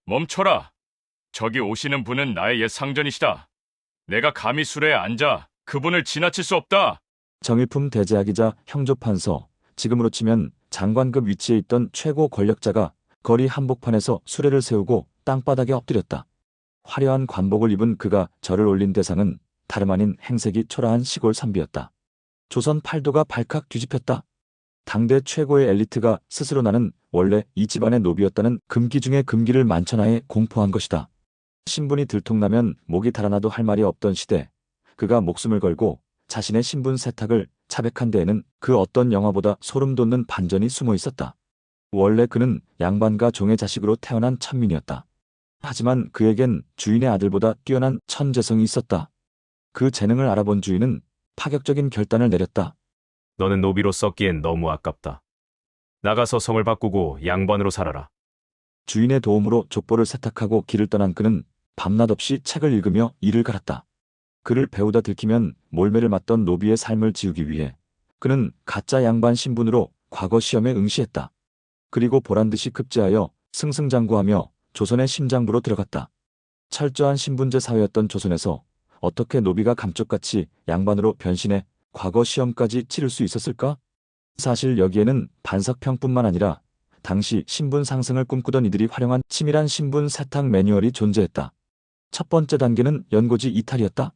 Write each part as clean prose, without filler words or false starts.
멈춰라. 저기 오시는 분은 나의 옛 상전이시다. 내가 감히 수레에 앉아 그분을 지나칠 수 없다. 정일품 대제학이자 형조판서, 지금으로 치면 장관급 위치에 있던 최고 권력자가 거리 한복판에서 수레를 세우고 땅바닥에 엎드렸다. 화려한 관복을 입은 그가 절을 올린 대상은 다름 아닌 행색이 초라한 시골 선비였다. 조선 팔도가 발칵 뒤집혔다. 당대 최고의 엘리트가 스스로 나는 원래 이 집안의 노비였다는 금기 중의 금기를 만천하에 공포한 것이다. 신분이 들통나면 목이 달아나도 할 말이 없던 시대, 그가 목숨을 걸고 자신의 신분 세탁을 차백한 데에는 그 어떤 영화보다 소름 돋는 반전이 숨어 있었다. 원래 그는 양반과 종의 자식으로 태어난 천민이었다. 하지만 그에겐 주인의 아들보다 뛰어난 천재성이 있었다. 그 재능을 알아본 주인은 파격적인 결단을 내렸다. 너는 노비로 썩기엔 너무 아깝다. 나가서 성을 바꾸고 양반으로 살아라. 주인의 도움으로 족보를 세탁하고 길을 떠난 그는 밤낮 없이 책을 읽으며 이를 갈았다. 그를 배우다 들키면 몰매를 맞던 노비의 삶을 지우기 위해 그는 가짜 양반 신분으로 과거 시험에 응시했다. 그리고 보란듯이 급제하여 승승장구하며 조선의 심장부로 들어갔다. 철저한 신분제 사회였던 조선에서 어떻게 노비가 감쪽같이 양반으로 변신해 과거 시험까지 치를 수 있었을까? 사실 여기에는 반석평뿐만 아니라 당시 신분 상승을 꿈꾸던 이들이 활용한 치밀한 신분 세탁 매뉴얼이 존재했다. 첫 번째 단계는 연고지 이탈이었다.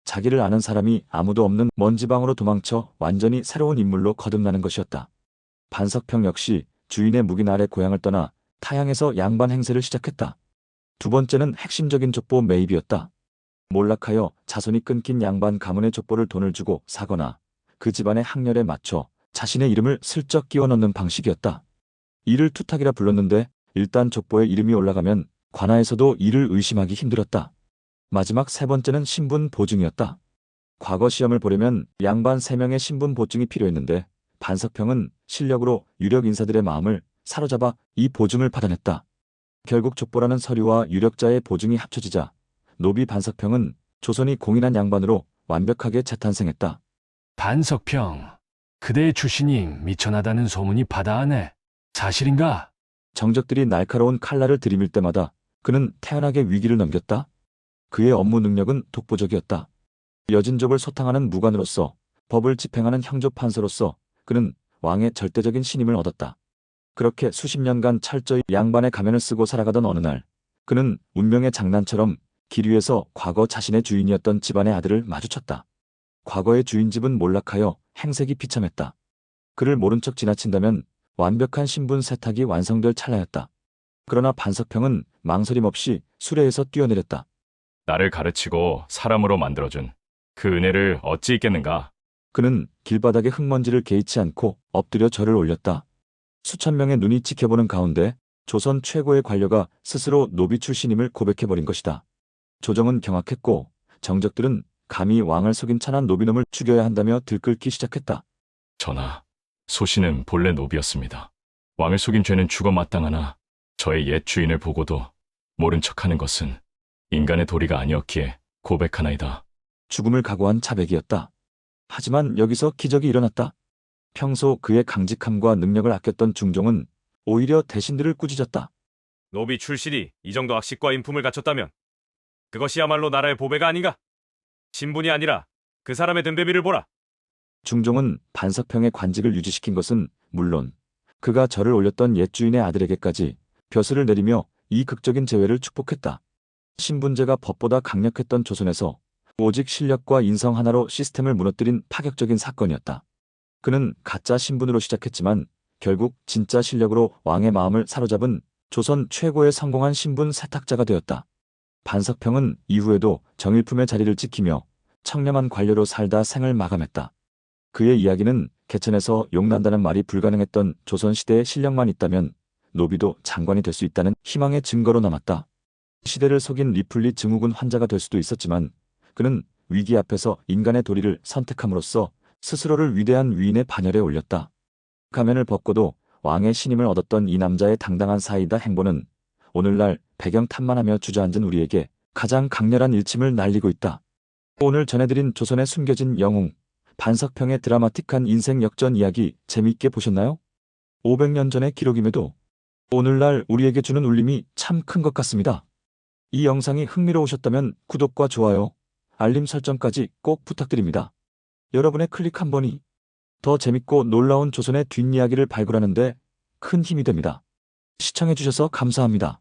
자기를 아는 사람이 아무도 없는 먼 지방으로 도망쳐 완전히 새로운 인물로 거듭나는 것이었다. 반석평 역시 주인의 묵인 아래 고향을 떠나 타향에서 양반 행세를 시작했다. 두 번째는 핵심적인 족보 매입이었다. 몰락하여 자손이 끊긴 양반 가문의 족보를 돈을 주고 사거나 그 집안의 학렬에 맞춰 자신의 이름을 슬쩍 끼워 넣는 방식이었다. 이를 투탁이라 불렀는데 일단 족보에 이름이 올라가면 관아에서도 이를 의심하기 힘들었다. 마지막 세 번째는 신분 보증이었다. 과거 시험을 보려면 양반 3명의 신분 보증이 필요했는데 반석평은 실력으로 유력 인사들의 마음을 사로잡아 이 보증을 받아냈다. 결국 족보라는 서류와 유력자의 보증이 합쳐지자 노비 반석평은 조선이 공인한 양반으로 완벽하게 재탄생했다. 반석평, 그대의 출신이 미천하다는 소문이 바다하네. 사실인가? 정적들이 날카로운 칼날을 들이밀 때마다 그는 태연하게 위기를 넘겼다. 그의 업무 능력은 독보적이었다. 여진족을 소탕하는 무관으로서, 법을 집행하는 형조판서로서 그는 왕의 절대적인 신임을 얻었다. 그렇게 수십 년간 철저히 양반의 가면을 쓰고 살아가던 어느 날, 그는 운명의 장난처럼 길 위에서 과거 자신의 주인이었던 집안의 아들을 마주쳤다. 과거의 주인집은 몰락하여 행색이 비참했다. 그를 모른 척 지나친다면 완벽한 신분 세탁이 완성될 찰나였다. 그러나 반석평은 망설임 없이 수레에서 뛰어내렸다. 나를 가르치고 사람으로 만들어준 그 은혜를 어찌 잊겠는가? 그는 길바닥에 흙먼지를 개의치 않고 엎드려 절을 올렸다. 수천 명의 눈이 지켜보는 가운데 조선 최고의 관료가 스스로 노비 출신임을 고백해버린 것이다. 조정은 경악했고 정적들은 감히 왕을 속인 천한 노비놈을 죽여야 한다며 들끓기 시작했다. 전하, 소신은 본래 노비였습니다. 왕을 속인 죄는 죽어 마땅하나 저의 옛 주인을 보고도 모른 척하는 것은 인간의 도리가 아니었기에 고백하나이다. 죽음을 각오한 자백이었다. 하지만 여기서 기적이 일어났다. 평소 그의 강직함과 능력을 아꼈던 중종은 오히려 대신들을 꾸짖었다. 노비 출신이 이 정도 악식과 인품을 갖췄다면 그것이야말로 나라의 보배가 아닌가? 신분이 아니라 그 사람의 등대비를 보라. 중종은 반석평의 관직을 유지시킨 것은 물론 그가 절을 올렸던 옛 주인의 아들에게까지 벼슬을 내리며 이 극적인 재회를 축복했다. 신분제가 법보다 강력했던 조선에서 오직 실력과 인성 하나로 시스템을 무너뜨린 파격적인 사건이었다. 그는 가짜 신분으로 시작했지만 결국 진짜 실력으로 왕의 마음을 사로잡은 조선 최고의 성공한 신분 세탁자가 되었다. 반석평은 이후에도 정일품의 자리를 지키며 청렴한 관료로 살다 생을 마감했다. 그의 이야기는 개천에서 용난다는 말이 불가능했던 조선시대의 실력만 있다면 노비도 장관이 될 수 있다는 희망의 증거로 남았다. 시대를 속인 리플리 증후군 환자가 될 수도 있었지만 그는 위기 앞에서 인간의 도리를 선택함으로써 스스로를 위대한 위인의 반열에 올렸다. 가면을 벗고도 왕의 신임을 얻었던 이 남자의 당당한 사이다 행보는 오늘날 배경 탐만하며 주저앉은 우리에게 가장 강렬한 일침을 날리고 있다. 오늘 전해드린 조선의 숨겨진 영웅, 반석평의 드라마틱한 인생 역전 이야기 재미있게 보셨나요? 500년 전의 기록임에도 오늘날 우리에게 주는 울림이 참 큰 것 같습니다. 이 영상이 흥미로우셨다면 구독과 좋아요, 알림 설정까지 꼭 부탁드립니다. 여러분의 클릭 한 번이 더 재밌고 놀라운 조선의 뒷이야기를 발굴하는 데 큰 힘이 됩니다. 시청해주셔서 감사합니다.